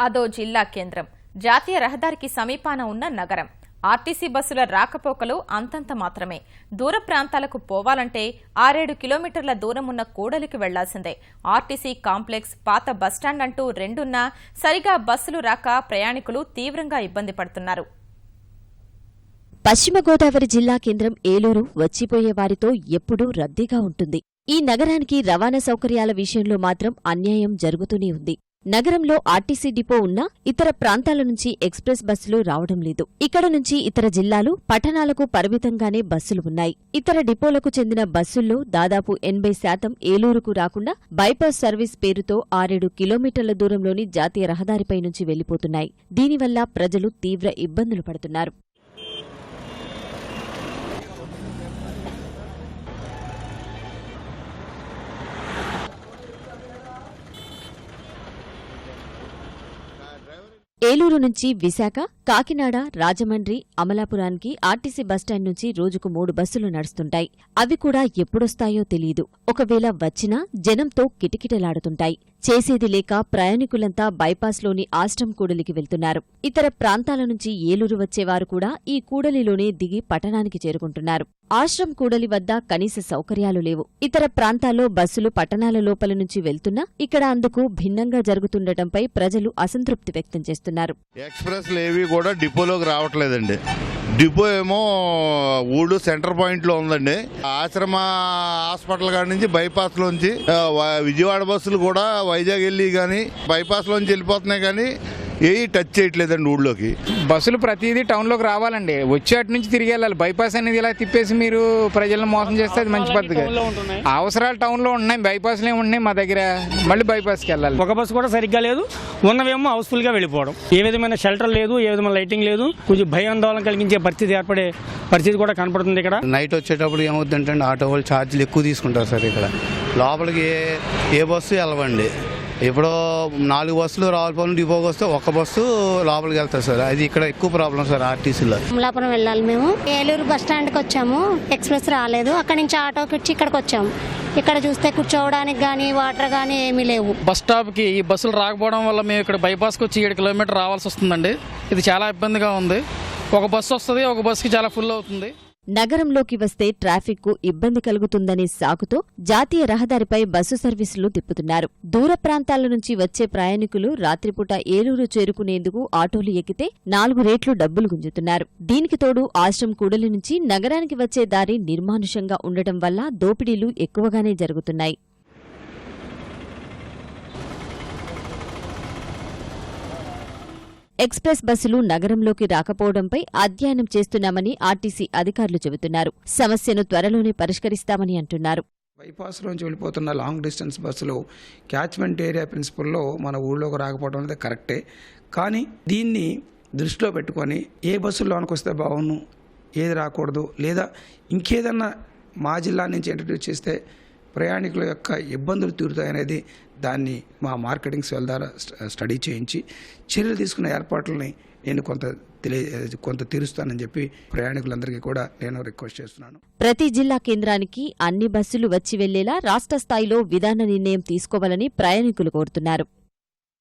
అదో జిల్లా కేంద్రం, జాతీయ రహదారికి సమీపాన ఉన్న నగరం. ఆర్టీసీ బస్సుల రాకపోకలు అంతంత మాత్రమే. దూర ప్రాంతాలకు పోవాలంటే 6-7 కిలోమీటర్ల దూరం ఉన్న కూడలికి వెళ్లాల్సిందే. ఆర్టీసీ కాంప్లెక్స్, పాత బస్టాండ్ అంటూ రెండున్నా సరిగా బస్సులు రాక ప్రయాణికులు తీవ్రంగా ఇబ్బంది పడుతున్నారు. పశ్చిమ గోదావరి జిల్లా కేంద్రం ఏలూరు వచ్చిపోయే వారితో ఎప్పుడూ రద్దీగా ఉంటుంది. ఈ నగరానికి రవాణా సౌకర్యాల విషయంలో మాత్రం అన్యాయం జరుగుతూనే ఉంది. నగరంలో ఆర్టీసీ డిపో ఉన్నా ఇతర ప్రాంతాల నుంచి ఎక్స్ప్రెస్ బస్సులు రావడం లేదు. ఇక్కడ నుంచి ఇతర జిల్లాలు, పట్టణాలకు పరిమితంగానే బస్సులు ఉన్నాయి. ఇతర డిపోలకు చెందిన బస్సుల్లో దాదాపు 80% ఏలూరుకు రాకుండా బైపాస్ సర్వీస్ పేరుతో 6-7 కిలోమీటర్ల దూరంలోని జాతీయ రహదారిపై నుంచి వెళ్లిపోతున్నాయి. దీనివల్ల ప్రజలు తీవ్ర ఇబ్బందులు పడుతున్నారు. ఏలూరు నుంచి విశాఖ, కాకినాడ, రాజమండ్రి, అమలాపురానికి ఆర్టీసీ బస్టాండ్ నుంచి రోజుకు 3 బస్సులు నడుస్తుంటాయి. అవి కూడా ఎప్పుడొస్తాయో తెలీదు. ఒకవేళ వచ్చినా జనంతో కిటకిటలాడుతుంటాయి. చేసేది లేక ప్రయాణికులంతా బైపాస్లోని ఆశ్రమ్ కూడలికి వెళ్తున్నారు. ఇతర ప్రాంతాల నుంచి ఏలూరు వచ్చేవారు కూడా ఈ కూడలిలోనే దిగి పట్టణానికి చేరుకుంటున్నారు. ఆశ్రమ్ కూడలి వద్ద కనీస సౌకర్యాలు లేవు. ఇతర ప్రాంతాల్లో బస్సులు పట్టణాల లోపల నుంచి వెళ్తున్నా ఇక్కడ అందుకు భిన్నంగా జరుగుతుండటంపై ప్రజలు అసంతృప్తి వ్యక్తం చేస్తున్నారు. ఎక్స్ప్రెస్లు ఏవి కూడా డిపోలోకి రావట్లేదండి. డిపో ఏమో ఊళ్ళు సెంటర్ పాయింట్ లో ఉందండి. ఆశ్రమ హాస్పిటల్ కాడి నుంచి బైపాస్ లోంచి విజయవాడ బస్సులు కూడా వైజాగ్ వెళ్ళి కానీ బైపాస్ లోంచి వెళ్ళిపోతున్నాయి కానీ ఏవి టచ్ చేయట్లేదండి ఊళ్ళోకి. బస్సులు ప్రతిదీ టౌన్లోకి రావాలండి, వచ్చేటి నుంచి తిరిగి వెళ్ళాలి. బైపాస్ అనేది ఇలా తిప్పేసి మీరు ప్రజలను మోసం చేస్తే అది మంచి పద్ధతి. అవసరాలు టౌన్లో ఉన్నాయి, బైపాస్లో ఉంటున్నాయి మా దగ్గర, మళ్ళీ బైపాస్కి వెళ్ళాలి. ఒక బస్సు కూడా సరిగ్గా లేదు, ఉన్నవేమో హౌస్ఫుల్గా వెళ్ళిపోవడం. ఏ విధమైన షెల్టర్ లేదు, ఏ విధమైన లైటింగ్ లేదు. కొంచెం భయాందోళన కలిగించే పరిస్థితి ఏర్పడే పరిస్థితి కూడా కనపడుతుంది. ఇక్కడ నైట్ వచ్చేటప్పుడు ఏమవుతుందంటే ఆటో వాళ్ళు ఛార్జీలు ఎక్కువ తీసుకుంటారు సార్. ఇక్కడ లోపలికి ఏ బస్సు వెళ్ళవండి. ఇప్పుడు 4 బస్సులు రావులపాలెం డిపోకి వస్తే ఒక్క బస్సు లోపలికి వెళ్తారు సార్. అది ఇక్కడ ఎక్కువ ప్రాబ్లం సార్ ఆర్టీసీలో. అమలాపురం వెళ్ళాలి. మేము ఏలూరు బస్ స్టాండ్కి వచ్చాము, ఎక్స్ప్రెస్ రాలేదు. అక్కడి నుంచి ఆటోకి వచ్చి ఇక్కడికి వచ్చాము. ఇక్కడ చూస్తే కూర్చోవడానికి కానీ వాటర్ కానీ ఏమీ లేవు. బస్ స్టాప్కి ఈ బస్సులు రాకపోవడం వల్ల మేము ఇక్కడ బైపాస్కి వచ్చి 7 కిలోమీటర్ రావాల్సి వస్తుందండి. ఇది చాలా ఇబ్బందిగా ఉంది. ఒక బస్సు వస్తుంది, ఒక బస్సుకి చాలా ఫుల్ అవుతుంది. నగరంలోకి వస్తే ట్రాఫిక్కు ఇబ్బంది కలుగుతుందనే సాకుతో జాతీయ రహదారిపై బస్సు సర్వీసులు తిప్పుతున్నారు. దూర ప్రాంతాల నుంచి వచ్చే ప్రయాణికులు రాత్రిపూట ఏలూరు చేరుకునేందుకు ఆటోలు ఎక్కితే 4 రేట్లు డబ్బులు గుంజుతున్నారు. దీనికి తోడు ఆశ్రమ్ కూడలి నుంచి నగరానికి వచ్చే దారి నిర్మానుషంగా ఉండటం వల్ల దోపిడీలు ఎక్కువగానే జరుగుతున్నాయి. ఎక్స్ప్రెస్ బస్సులు నగరంలోకి రాకపోవడంపై అధ్యయనం చేస్తున్నామని ఆర్టీసీ అధికారులు చెబుతున్నారు. సమస్యను త్వరలోనే పరిష్కరిస్తామని అంటున్నారు. బైపాస్లోంచి వెళ్ళిపోతున్న లాంగ్ డిస్టెన్స్ బస్సులు క్యాచ్మెంట్ ఏరియా ప్రిన్సిపల్లో మన ఊళ్ళోకి రాకపోవడం అనేది కరెక్టే. కానీ దీన్ని దృష్టిలో పెట్టుకొని ఏ బస్సుల్లోనికి వస్తే బాగుండు, ఏది రాకూడదు, లేదా ఇంకేదన్నా మా జిల్లా నుంచి ఇంట్రడ్యూస్ చేస్తే ప్రయాణికుల యొక్క ఇబ్బందులు తీరుతాయనేది దాన్ని మా మార్కెటింగ్ సెల్ ద్వారా స్టడీ చేయించి చర్యలు తీసుకున్న ఏర్పాట్లని నేను కొంత తీరుస్తానని చెప్పి ప్రయాణికులందరికీ కూడా నేను రిక్వెస్ట్ చేస్తున్నాను. ప్రతి జిల్లా కేంద్రానికి అన్ని బస్సులు వచ్చి వెళ్లేలా రాష్ట్ర స్థాయిలో విధాన నిర్ణయం తీసుకోవాలని ప్రయాణికులు కోరుతున్నారు.